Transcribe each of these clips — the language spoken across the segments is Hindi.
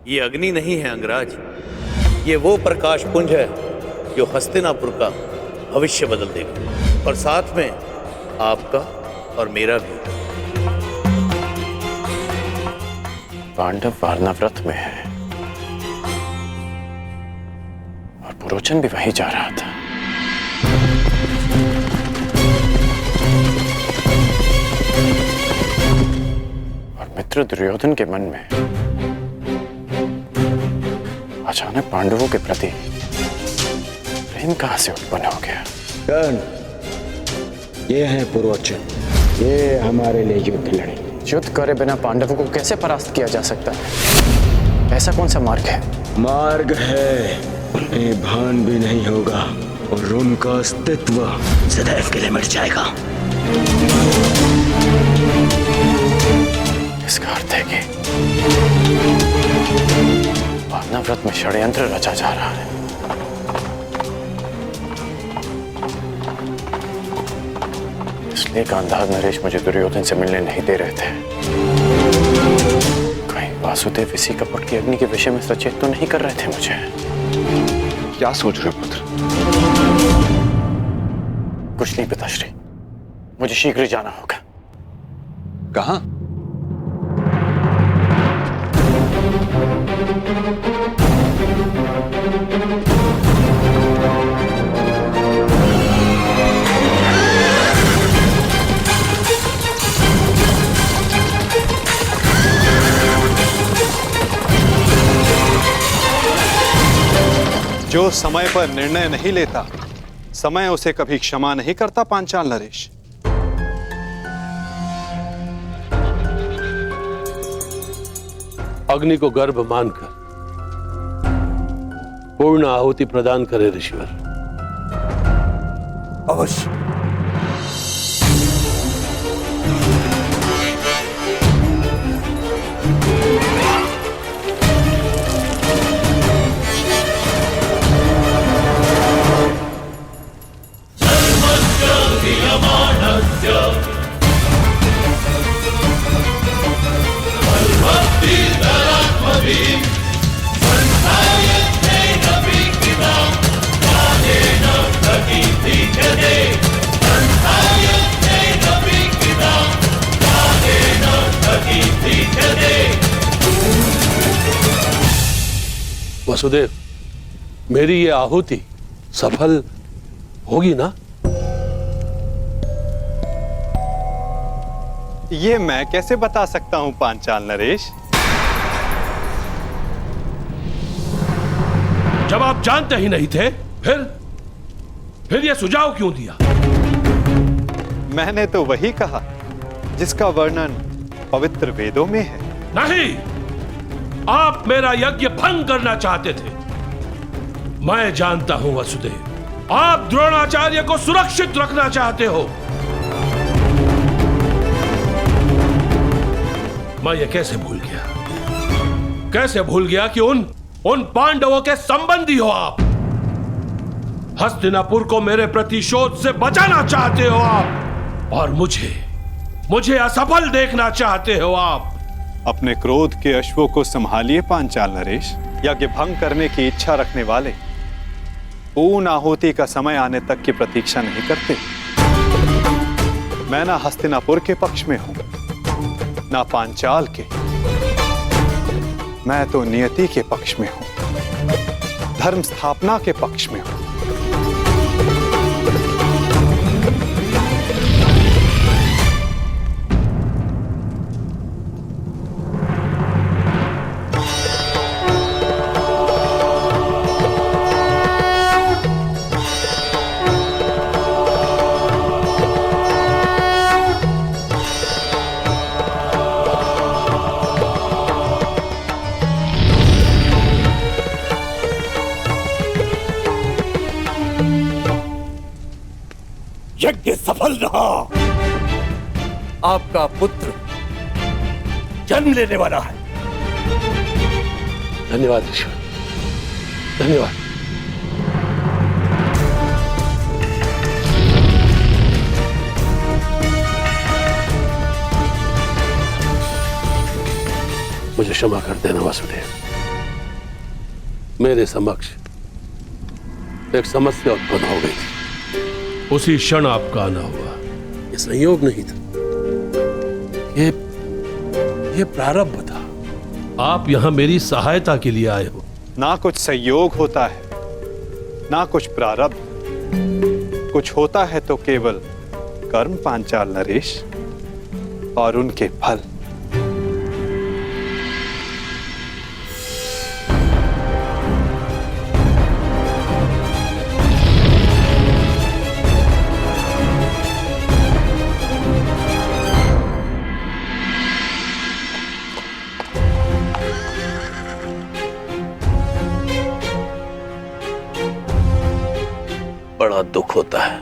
ये अग्नि नहीं है अंगराज, ये वो प्रकाश पुंज है जो हस्तिनापुर का भविष्य बदल देगा, और साथ में आपका और मेरा भी। पांडव वारनाव्रत में है और पुरोचन भी वहीं जा रहा था। और मित्र दुर्योधन के मन में अचानक पांडवों के प्रति प्रेम कहां से उत्पन्न हो गया? कर्ण, ये है पुरोचन, ये हमारे लिए युद्ध लड़े। युद्ध करे बिना पांडवों को कैसे परास्त किया जा सकता है? ऐसा कौन सा मार्ग है? मार्ग है, उन्हें भान भी नहीं होगा और उनका अस्तित्व सदैव के लिए मिट जाएगा। इसका अर्थ है कि वारनाव्रत में षड्यंत्र रचा जा रहा है। इसलिए गांधार नरेश मुझे दुर्योधन से मिलने नहीं दे रहे थे। कहीं वासुदेव इसी कपट की अग्नि के विषय में सचेत तो नहीं कर रहे थे मुझे? क्या सोच रहे हो पुत्र? कुछ नहीं पिताश्री, मुझे शीघ्र जाना होगा। कहां? जो समय पर निर्णय नहीं लेता, समय उसे कभी क्षमा नहीं करता पांचाल नरेश। अग्नि को गर्भ मानकर पूर्ण आहुति प्रदान करे ऋषिवर। अवश्य। वसुदेव, मेरी ये आहुति सफल होगी ना? ये मैं कैसे बता सकता हूं पांचाल नरेश? जब आप जानते ही नहीं थे, फिर ये सुझाव क्यों दिया? मैंने तो वही कहा जिसका वर्णन पवित्र वेदों में है। नहीं, आप मेरा यज्ञ भंग करना चाहते थे। मैं जानता हूं वसुदेव, आप द्रोणाचार्य को सुरक्षित रखना चाहते हो। मैं ये कैसे भूल गया कि उन पांडवों के संबंधी हो आप। हस्तिनापुर को मेरे प्रतिशोध से बचाना चाहते हो आप, और मुझे असफल देखना चाहते हो आप। अपने क्रोध के अश्वों को संभालिए पांचाल नरेश। यज्ञ भंग करने की इच्छा रखने वाले पूर्ण आहुति का समय आने तक की प्रतीक्षा नहीं करते। मैं ना हस्तिनापुर के पक्ष में हूं, ना पांचाल के। मैं तो नियति के पक्ष में हूं, धर्म स्थापना के पक्ष में हूं। यज्ञ सफल रहा। आपका पुत्र जन्म लेने वाला है। धन्यवाद ईश्वर, धन्यवाद। मुझे क्षमा कर देना वासुदेव। मेरे समक्ष एक समस्या उत्पन्न हो गई थी। उसी क्षण आपका आना हुआ। ये संयोग नहीं था, ये प्रारब्ध था। आप यहां मेरी सहायता के लिए आए हो। ना कुछ संयोग होता है, ना कुछ प्रारब्ध। कुछ होता है तो केवल कर्म पांचाल नरेश, और उनके फल। बड़ा दुख होता है,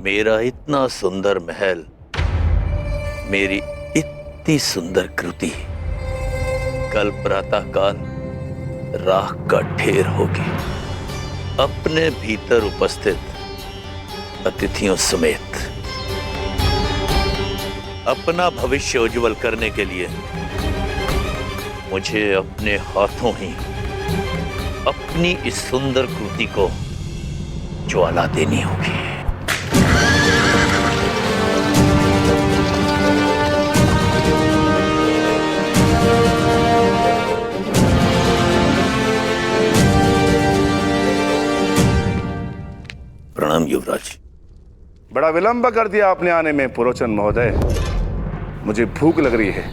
मेरा इतना सुंदर महल, मेरी इतनी सुंदर कृति कल प्रातःकाल राख का ढेर होगी, अपने भीतर उपस्थित अतिथियों समेत। अपना भविष्य उज्जवल करने के लिए मुझे अपने हाथों ही अपनी इस सुंदर कृति को ज्वाला देनी होगी। प्रणाम युवराज। बड़ा विलंब कर दिया आपने आने में पुरोचन महोदय। मुझे भूख लग रही है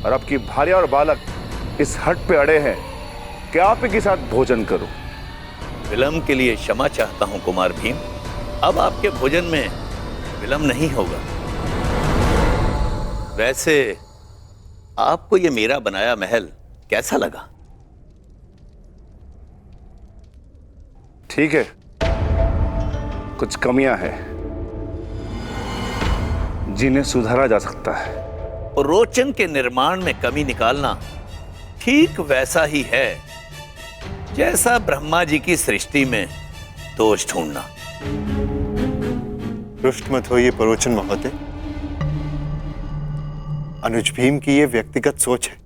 और आपकी भार्या और बालक इस हट पे अड़े हैं कि आप ही के साथ भोजन करूं। विलंब के लिए क्षमा चाहता हूं कुमार भीम। अब आपके भोजन में विलंब नहीं होगा। वैसे आपको ये मेरा बनाया महल कैसा लगा? ठीक है, कुछ कमियां हैं जिन्हें सुधारा जा सकता है। और रोचन के निर्माण में कमी निकालना ठीक वैसा ही है जैसा ब्रह्मा जी की सृष्टि में दोष ढूंढना। रुष्ट मत होइए पुरोचन महोदय। अनुज भीम की ये व्यक्तिगत सोच है,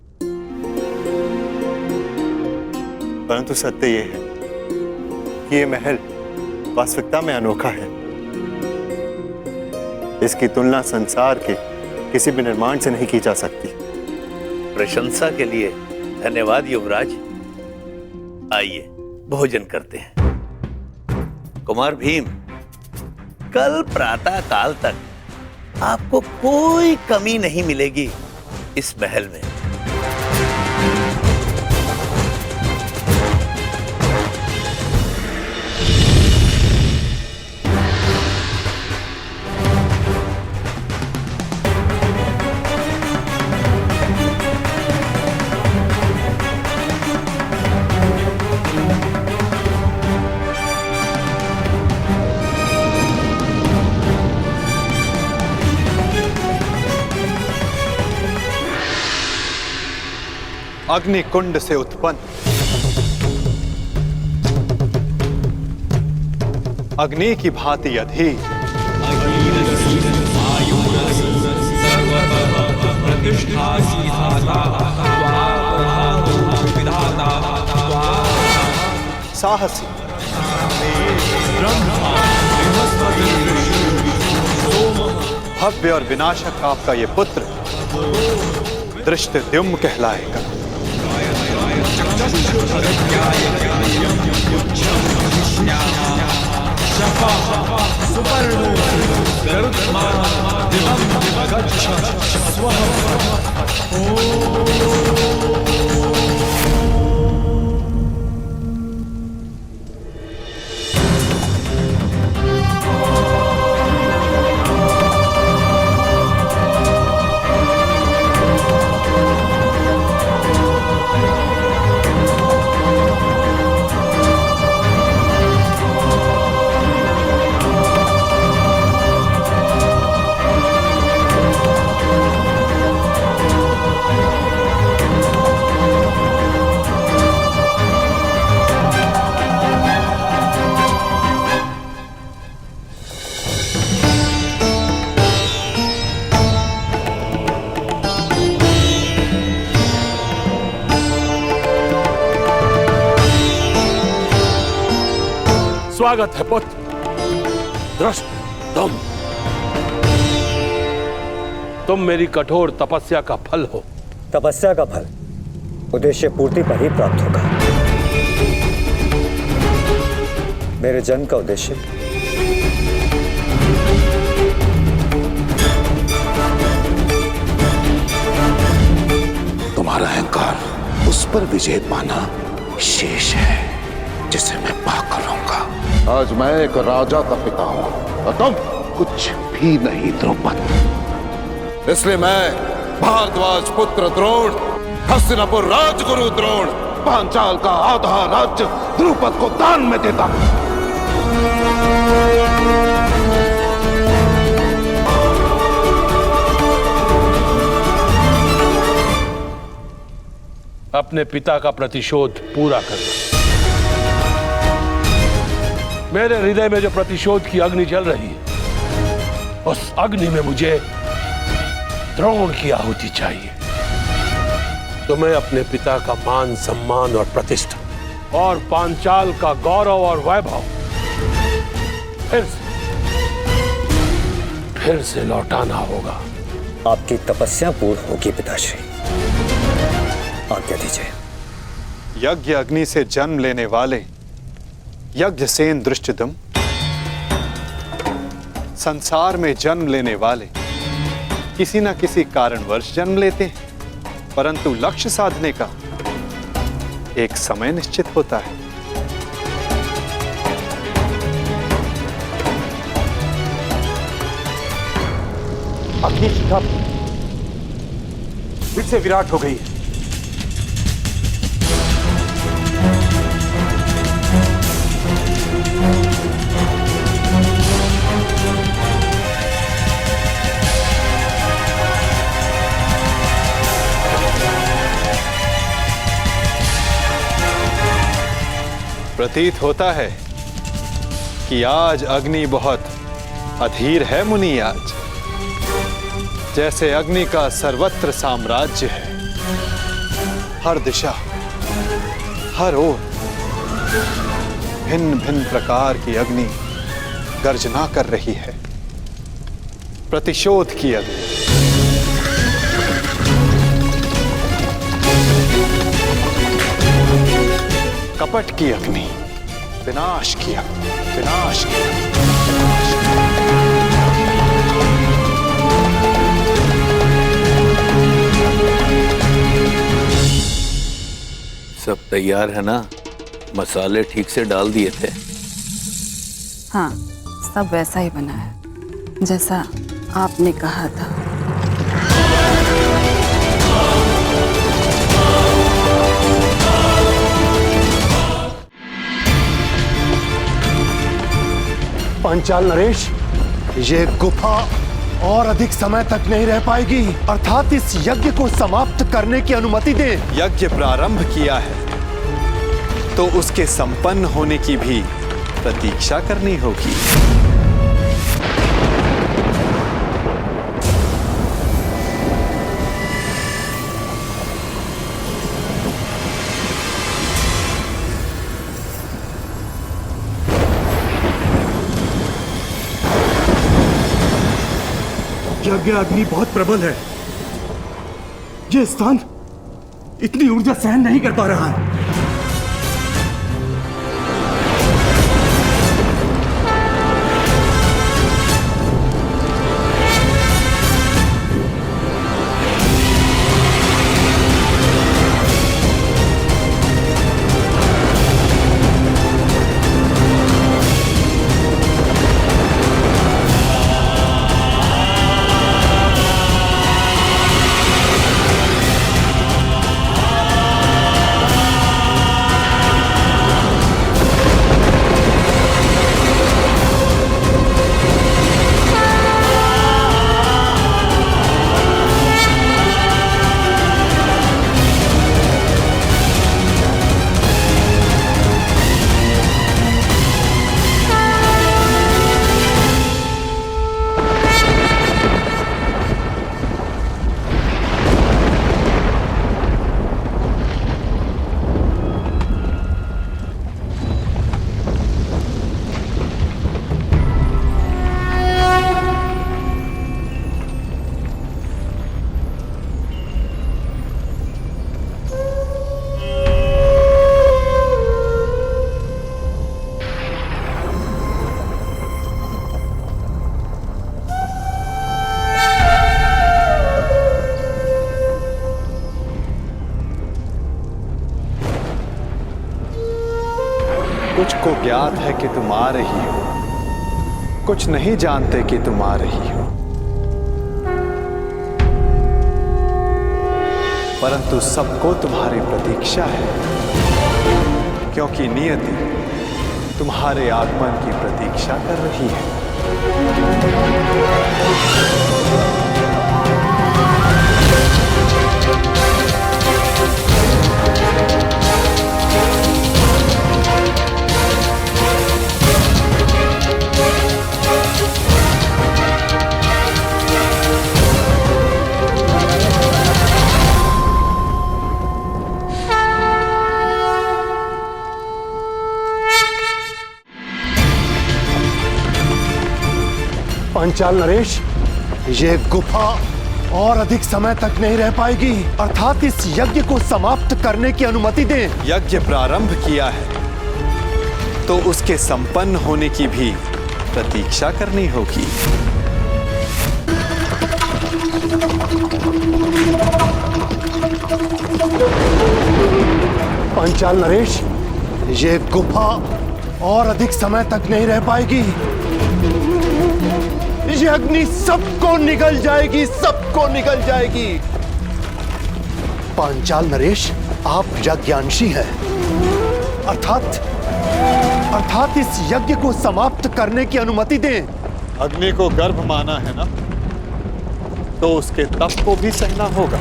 परंतु सत्य ये है कि ये महल वास्तविकता में अनोखा है। इसकी तुलना संसार के किसी भी निर्माण से नहीं की जा सकती। प्रशंसा के लिए धन्यवाद युवराज। आइए भोजन करते हैं। कुमार भीम, कल प्रातः काल तक आपको कोई कमी नहीं मिलेगी इस महल में। अग्निकुंड से उत्पन्न अग्नि की भांति अधीर, साहसी, भव्य और विनाशक आपका ये पुत्र धृष्टद्युम्न कहलाएगा। स्वागत है पुत्र। दृष्ट तुम मेरी कठोर तपस्या का फल हो। तपस्या का फल उद्देश्य पूर्ति पर ही प्राप्त होगा। मेरे जन्म का उद्देश्य तुम्हारा अहंकार, उस पर विजय पाना शेष है जिसे मैं पाकर रहूंगा। आज मैं एक राजा का पिता हूं और तुम कुछ भी नहीं द्रौपद। इसलिए मैं भारद्वाज पुत्र द्रोण, हस्तिनापुर राजगुरु द्रोण, पांचाल का आधा राज्य द्रुपद को दान में देता हूं। अपने पिता का प्रतिशोध पूरा करना। मेरे हृदय में जो प्रतिशोध की अग्नि जल रही है, उस अग्नि में मुझे द्रोण की आहुति चाहिए। तुम्हें अपने पिता का मान सम्मान और प्रतिष्ठा और पांचाल का गौरव और वैभव फिर से लौटाना होगा। आपकी तपस्या पूर्ण होगी पिताश्री, आज्ञा दीजिए। यज्ञ अग्नि से जन्म लेने वाले यज्ञसेन दृष्टद्युम्न, संसार में जन्म लेने वाले किसी न किसी कारणवश जन्म लेते हैं, परंतु लक्ष्य साधने का एक समय निश्चित होता है। अग्नि शिखा फिर से विराट हो गई है। प्रतीत होता है कि आज अग्नि बहुत अधीर है मुनि। आज जैसे अग्नि का सर्वत्र साम्राज्य है, हर दिशा हर ओर भिन्न भिन्न प्रकार की अग्नि गर्जना कर रही है। प्रतिशोध की अग्नि, कपट की अग्नि, विनाश की अग्नि, विनाश की अग्नि। सब तैयार है ना? मसाले ठीक से डाल दिए थे? हाँ, सब वैसा ही बना है जैसा आपने कहा था। पांचाल नरेश, ये गुफा और अधिक समय तक नहीं रह पाएगी, अर्थात इस यज्ञ को समाप्त करने की अनुमति दे। यज्ञ प्रारंभ किया है तो उसके संपन्न होने की भी प्रतीक्षा करनी होगी। यज्ञ अग्नि बहुत प्रबल है। ये स्थान इतनी ऊर्जा सहन नहीं कर पा रहा है। कुछ को ज्ञात है कि तुम आ रही हो, कुछ नहीं जानते कि तुम आ रही हो। परंतु सबको तुम्हारी प्रतीक्षा है, क्योंकि नियति तुम्हारे आगमन की प्रतीक्षा कर रही है। पांचाल नरेश, ये गुफा और अधिक समय तक नहीं रह पाएगी, अर्थात इस यज्ञ को समाप्त करने की अनुमति दें। यज्ञ प्रारंभ किया है तो उसके संपन्न होने की भी प्रतीक्षा करनी होगी। पांचाल नरेश, ये गुफा और अधिक समय तक नहीं रह पाएगी, ये अग्नि सबको निगल जाएगी, सबको निगल जाएगी। पांचाल नरेश, आप यज्ञांशी हैं, अर्थात इस यज्ञ को समाप्त करने की अनुमति दें। अग्नि को गर्भ माना है ना, तो उसके तप को भी सहना होगा।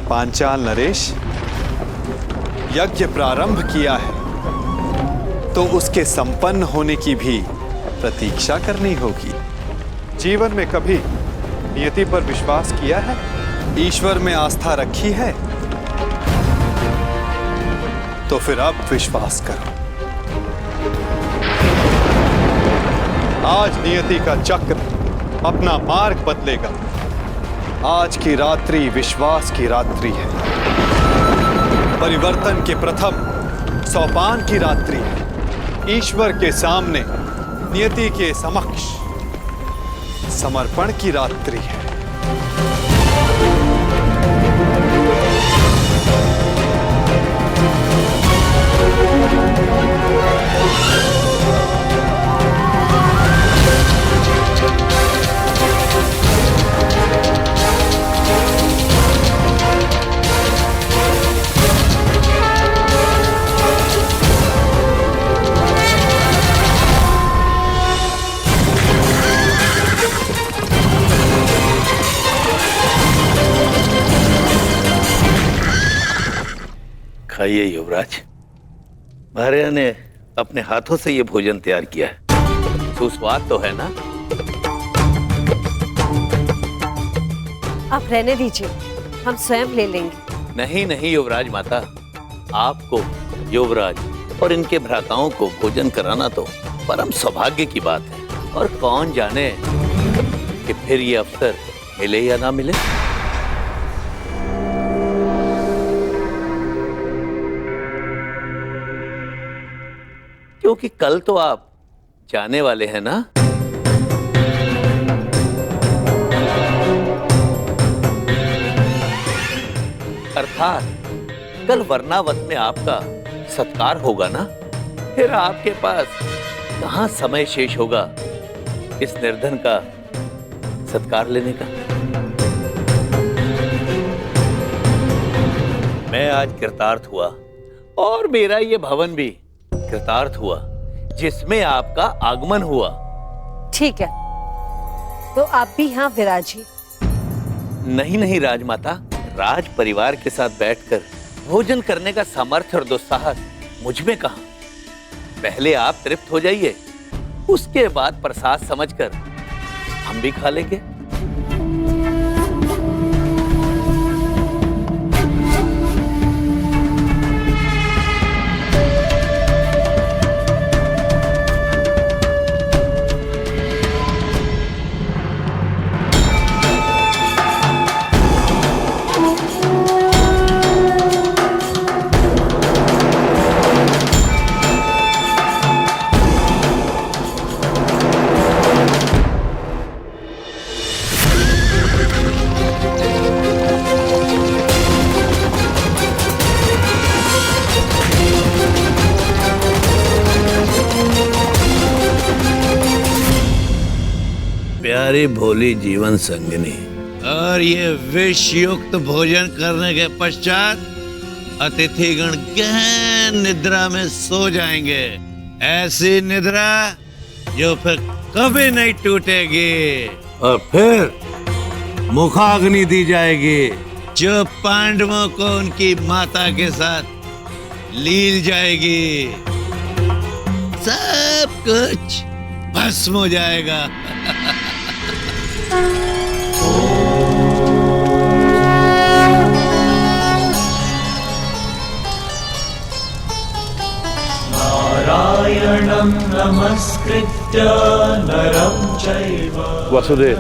पांचाल नरेश, यज्ञ प्रारंभ किया है तो उसके संपन्न होने की भी प्रतीक्षा करनी होगी। जीवन में कभी नियति पर विश्वास किया है? ईश्वर में आस्था रखी है? तो फिर अब विश्वास करो। आज नियति का चक्र अपना मार्ग बदलेगा। आज की रात्रि विश्वास की रात्रि है, परिवर्तन के प्रथम सोपान की रात्रि है। ईश्वर के सामने नियति के समक्ष समर्पण की रात्रि है। खाइए युवराज, भार्या ने अपने हाथों से ये भोजन तैयार किया है, सुस्वाद तो है ना? आप रहने दीजिए, हम स्वयं ले लेंगे। नहीं नहीं युवराज माता, आपको, युवराज और इनके भ्राताओं को भोजन कराना तो परम सौभाग्य की बात है, और कौन जाने कि फिर ये अवसर मिले या ना मिले। क्योंकि कल तो आप जाने वाले हैं ना? अर्थात कल वर्णावत में आपका सत्कार होगा ना? फिर आपके पास कहां समय शेष होगा इस निर्धन का सत्कार लेने का? मैं आज कृतार्थ हुआ, और मेरा ये भवन भी कृतार्थ हुआ जिसमें आपका आगमन हुआ। ठीक है, तो आप भी यहाँ विराजिए। नहीं नहीं राजमाता, राज परिवार के साथ बैठकर भोजन करने का सामर्थ्य और दुस्साहस मुझ में कहां। पहले आप तृप्त हो जाइए, उसके बाद प्रसाद समझकर हम भी खा लेंगे। प्यारी भोली जीवन संगिनी। और ये विष युक्त भोजन करने के पश्चात अतिथिगण गहन निद्रा में सो जाएंगे। ऐसी निद्रा जो फिर कभी नहीं टूटेगी। और फिर मुखाग्नि दी जाएगी जो पांडवों को उनकी माता के साथ लील जाएगी। सब कुछ भस्म हो जाएगा। नारायणं नमस्कृत्य नरं चैव वसुदेव,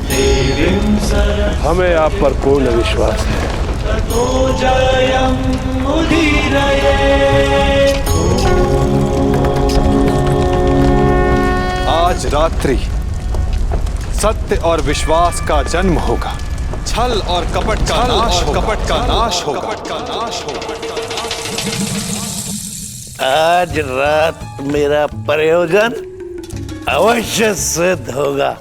देवीं सरस्वतीं हमें आप पर पूर्ण विश्वास है। ततो जयं मुदीरये। आज रात्रि सत्य और विश्वास का जन्म होगा। छल और कपट का नाश होगा। आज रात मेरा प्रयोजन अवश्य सिद्ध होगा।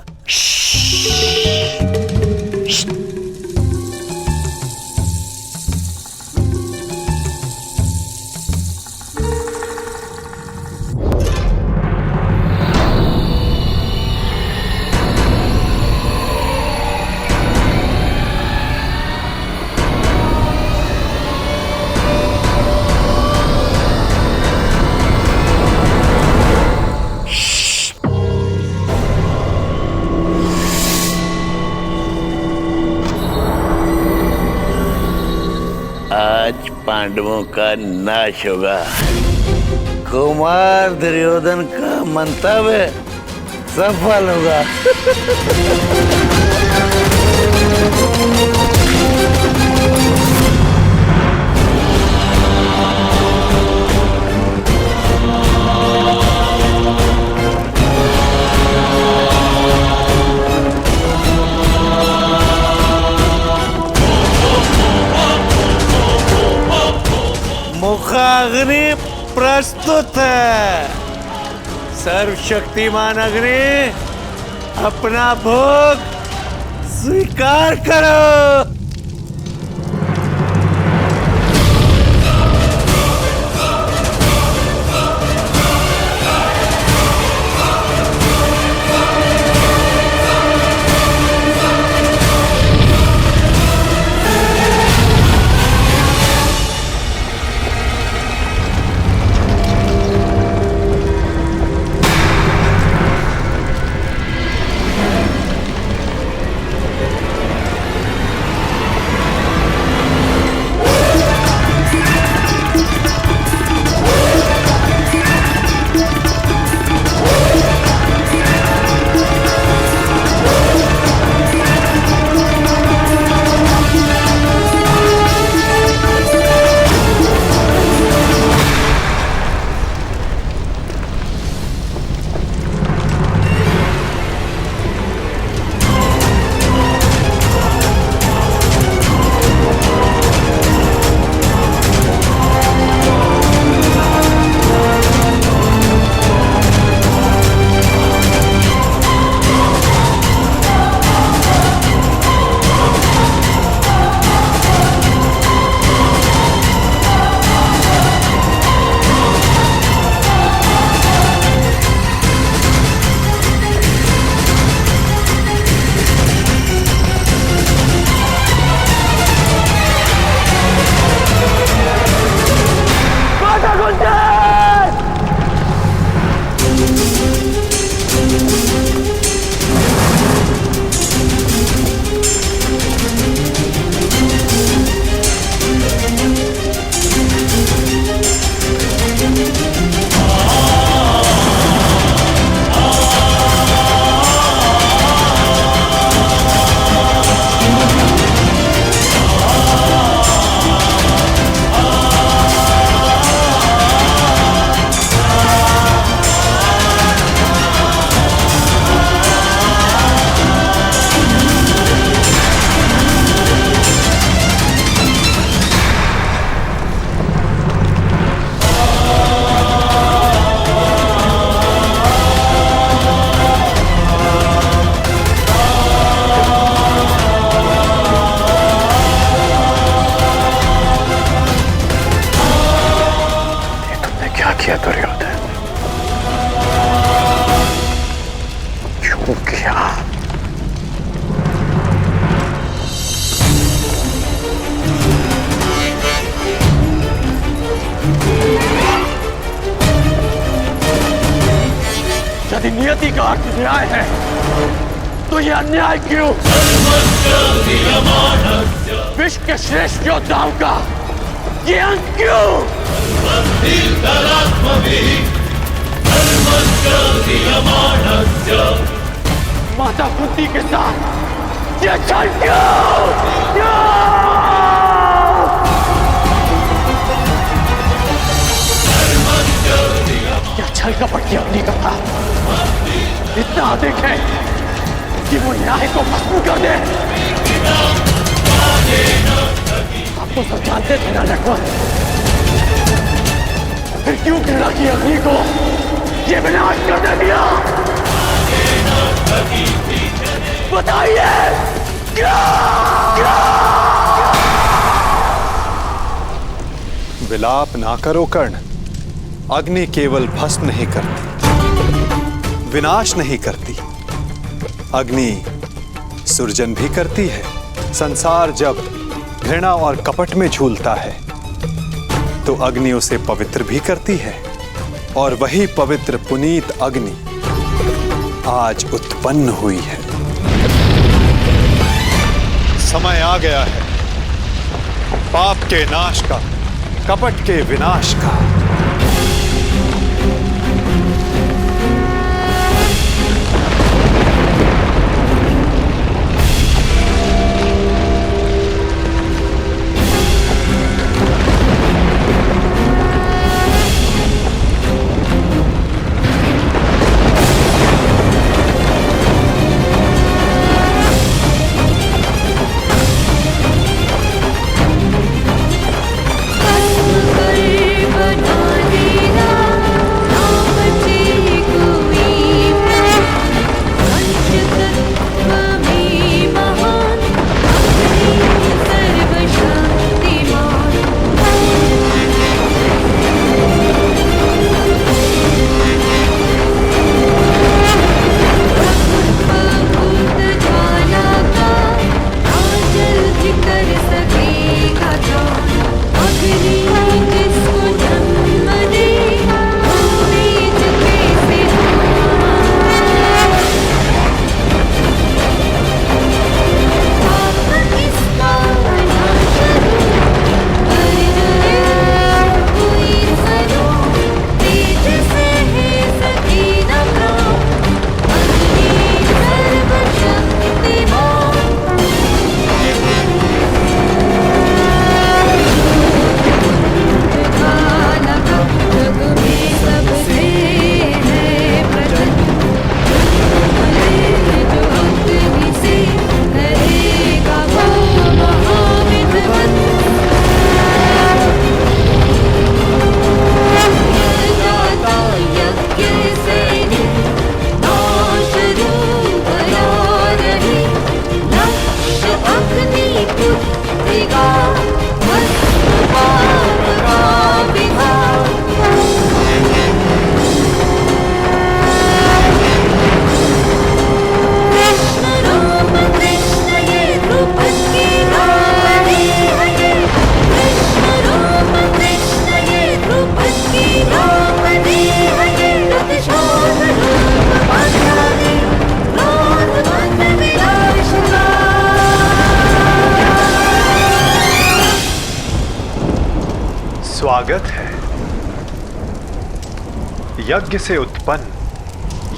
आज पांडवों का नाश होगा। कुमार दुर्योधन का मंतव्य सफल होगा। मुखाग्नि प्रस्तुत है। सर्वशक्तिमान अग्नि, अपना भोग स्वीकार करो। यदि नियति का अर्थ न्याय है तो ये अन्याय क्यों? विश्व के श्रेष्ठ योद्धाओं का ये अंत क्यों? माता कुंती के साथ ये छल क्यों? क्या छल कपट की अग्नि कथा इतना अधिक है कि वो न्याय को भस्म कर दे? आप तो सब जानते थे ना लक्ष्मण, फिर क्यों घृणा की अग्नि को ये विनाश करने दिया? बताइए क्या? विलाप ना करो कर्ण। अग्नि केवल भस्म नहीं करती, विनाश नहीं करती, अग्नि सृजन भी करती है। संसार जब घृणा और कपट में झूलता है तो अग्नि उसे पवित्र भी करती है, और वही पवित्र पुनीत अग्नि आज उत्पन्न हुई है। समय आ गया है पाप के नाश का, कपट के विनाश का। स्वागत है। यज्ञ से उत्पन्न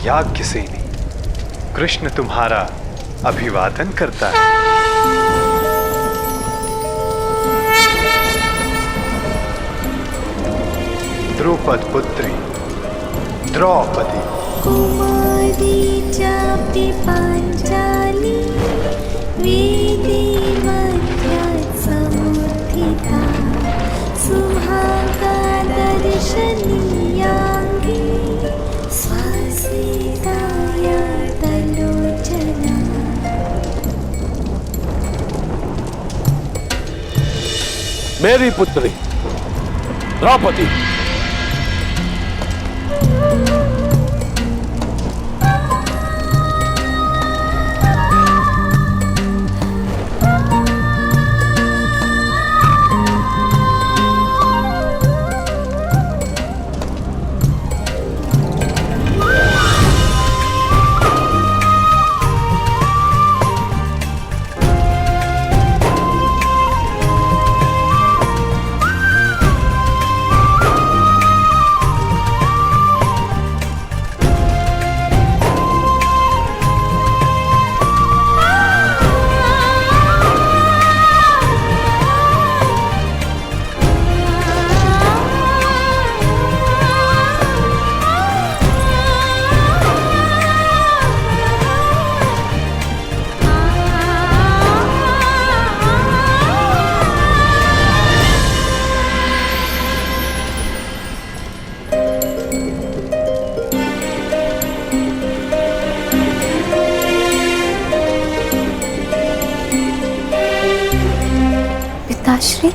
याज्ञसेनी कृष्ण तुम्हारा अभिवादन करता है। द्रुपद पुत्री द्रौपदी कुमारी चापी पांचाली वेदी मध्य समुत्थिता सुहागा दर्शनीयांगी स्वासिताय तलोचना। मेरी पुत्री द्रौपदी, पिताश्री।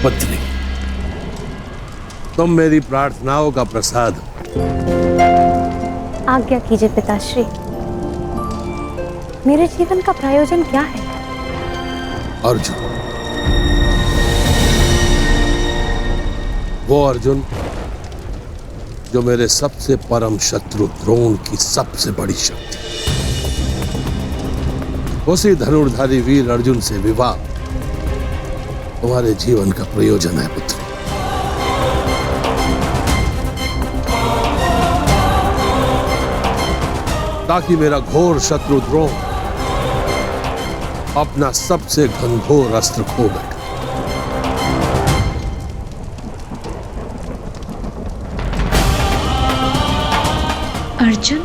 पुत्री, तुम मेरी प्रार्थनाओं का प्रसाद हो। आज्ञा कीजिए पिताश्री, मेरे जीवन का प्रयोजन क्या है? अर्जुन, वो अर्जुन जो मेरे सबसे परम शत्रु द्रोण की सबसे बड़ी शक्ति, उसी धनुर्धारी वीर अर्जुन से विवाह तुम्हारे जीवन का प्रयोजन है पुत्र। ताकि मेरा घोर शत्रु द्रोण अपना सबसे घनघोर अस्त्र खो बैठे। अर्जुन,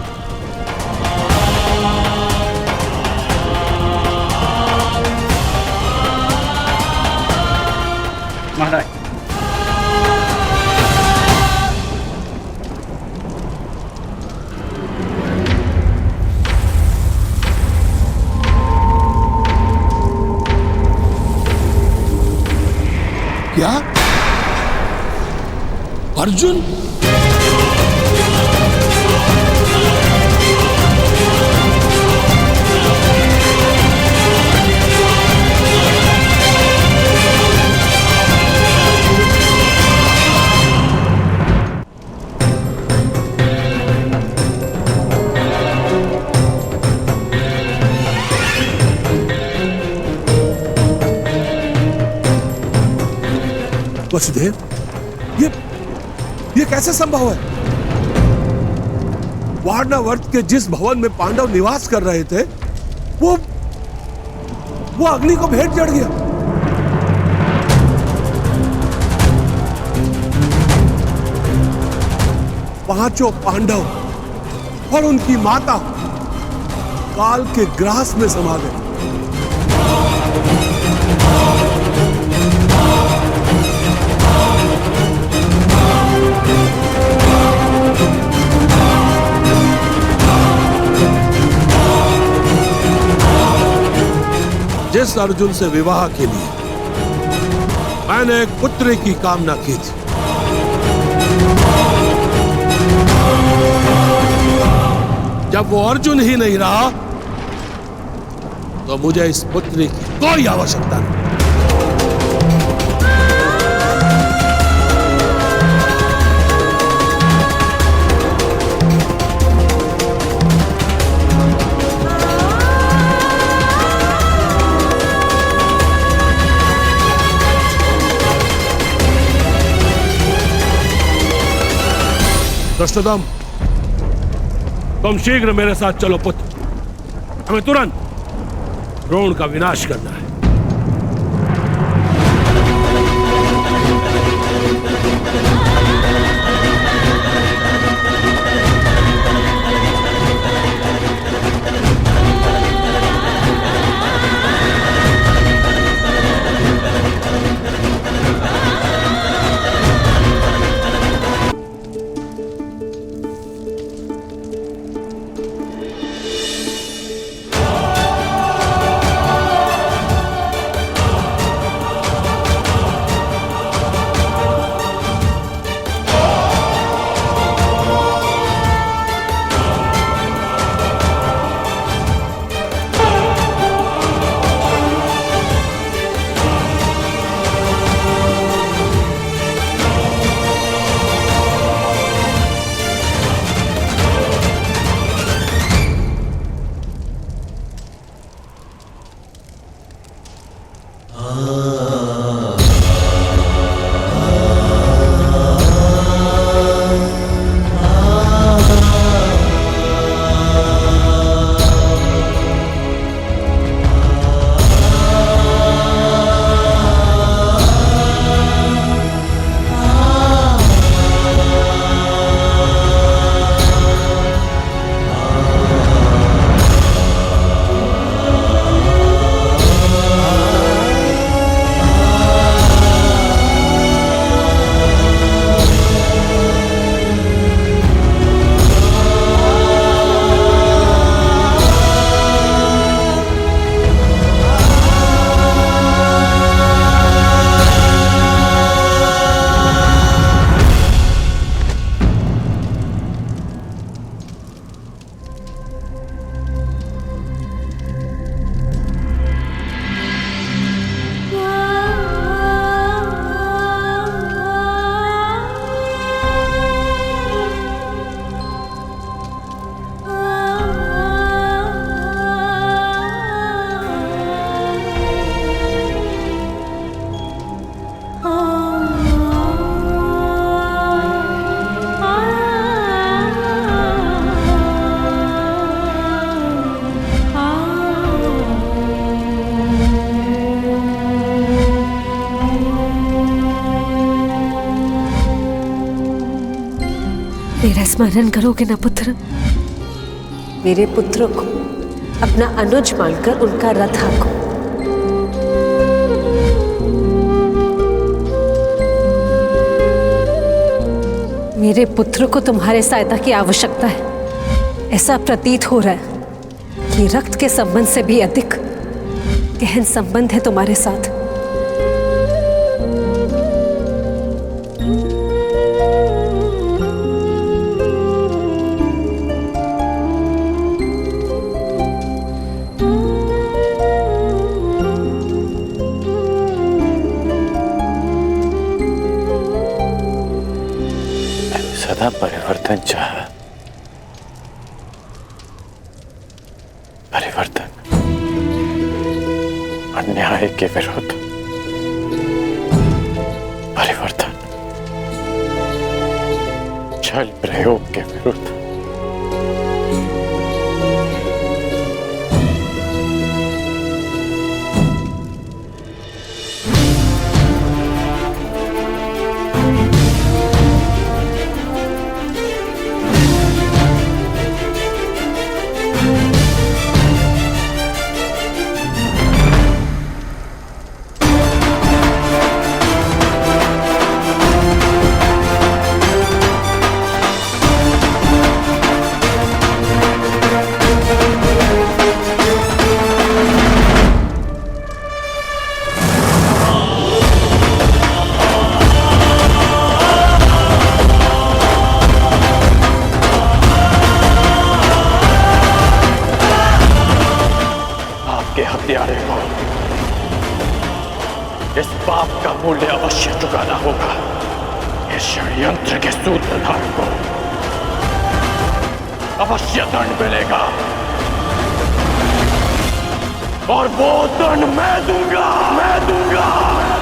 महाराज, क्या अर्जुन? वसुदेव, ये कैसे संभव है? वारणावर्त के जिस भवन में पांडव निवास कर रहे थे वो अग्नि को भेंट चढ़ गया। पांचों पांडव और उनकी माता काल के ग्रास में समा गए। जिस अर्जुन से विवाह के लिए मैंने एक पुत्र की कामना की थी, जब वो अर्जुन ही नहीं रहा तो मुझे इस पुत्री की कोई आवश्यकता नहीं। कृष्णदम, तुम शीघ्र मेरे साथ चलो पुत्र। हमें तुरंत द्रोण का विनाश करना है। स्मरण करोगे ना पुत्र? मेरे पुत्र को अपना अनुज मानकर उनका रथ हाँको। मेरे पुत्र को तुम्हारे सहायता की आवश्यकता है। ऐसा प्रतीत हो रहा है कि रक्त के संबंध से भी अधिक गहन संबंध है तुम्हारे साथ। सदा परिवर्तन चाहा, परिवर्तन अन्याय के विरुद्ध, परिवर्तन छल प्रयोग के विरुद्ध। हत्यारे को इस पाप का मूल्य अवश्य चुकाना होगा। इस षड्यंत्र के सूत्रधार को अवश्य दंड मिलेगा और वो दंड मैं दूंगा, मैं दूंगा।